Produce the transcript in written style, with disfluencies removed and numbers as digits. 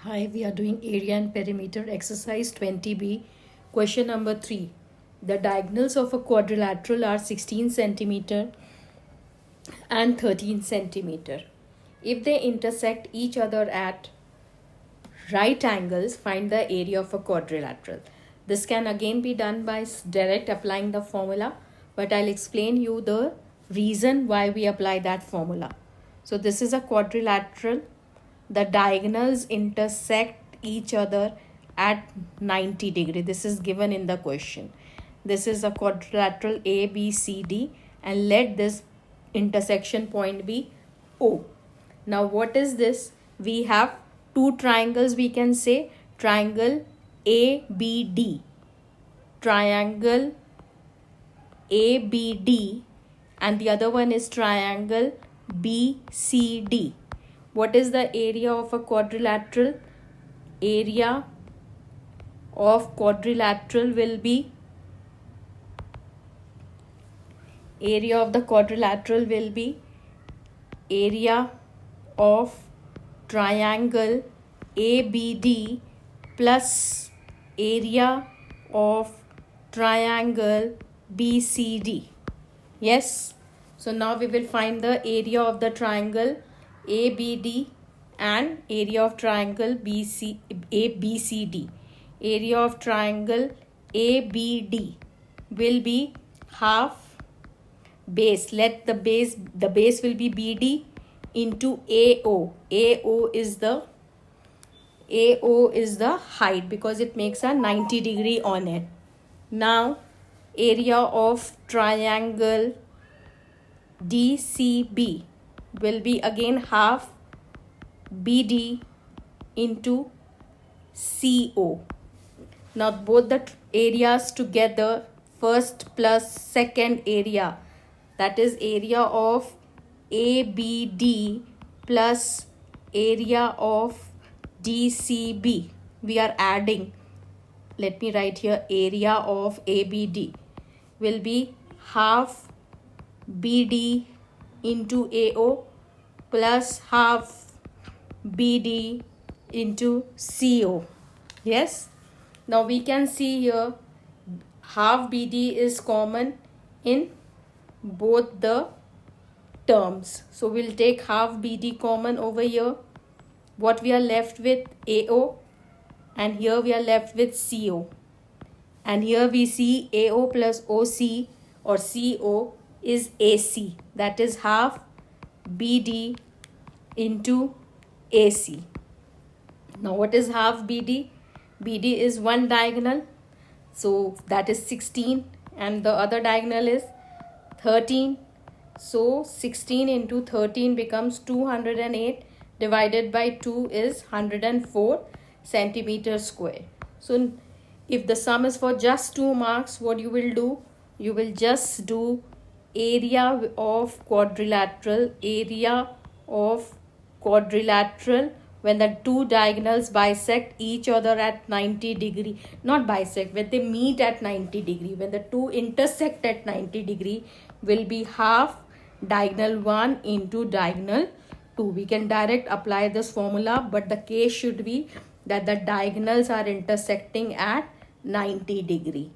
Hi, we are doing area and perimeter exercise 20b. Question number 3. The diagonals of a quadrilateral are 16 centimeter and 13 centimeter. If they intersect each other at right angles, find the area of a quadrilateral. This can again be done by direct applying the formula, but I'll explain you the reason why we apply that formula. So this is a quadrilateral. The diagonals intersect each other at 90 degree. This is given in the question. This is a quadrilateral ABCD, and let this intersection point be O. Now what is this? We have two triangles. We can say triangle ABD, triangle ABD, and the other one is triangle BCD. What is the area of a quadrilateral? Area of quadrilateral will be area of triangle ABD plus area of triangle BCD. Yes. So now we will find the area of the triangle ABD and area of triangle ABCD. Area of triangle ABD will be half base. Let the base will be BD into AO. AO is the height because it makes a 90 degree on it. Now area of triangle DCB will be again half BD into CO. Now both the areas together, first plus second area, that is area of ABD plus area of DCB. We are adding, let me write here, area of ABD will be half BD into AO plus half BD into CO. Yes. Now we can see here half BD is common in both the terms. So we'll take half BD common over here. What we are left with? AO, and here we are left with CO. And here we see AO plus OC or CO is AC. That is half BD into AC. Now what is half BD? BD is one diagonal. So that is 16, and the other diagonal is 13. So 16 into 13 becomes 208, divided by 2 is 104 centimeter square. So if the sum is for just 2 marks, what you will do? You will just do area of quadrilateral, when the two diagonals bisect each other at 90 degree. Not bisect, when they meet at 90 degree. When the two intersect at 90 degree will be half diagonal 1 into diagonal 2. We can direct apply this formula, but the case should be that the diagonals are intersecting at 90 degree.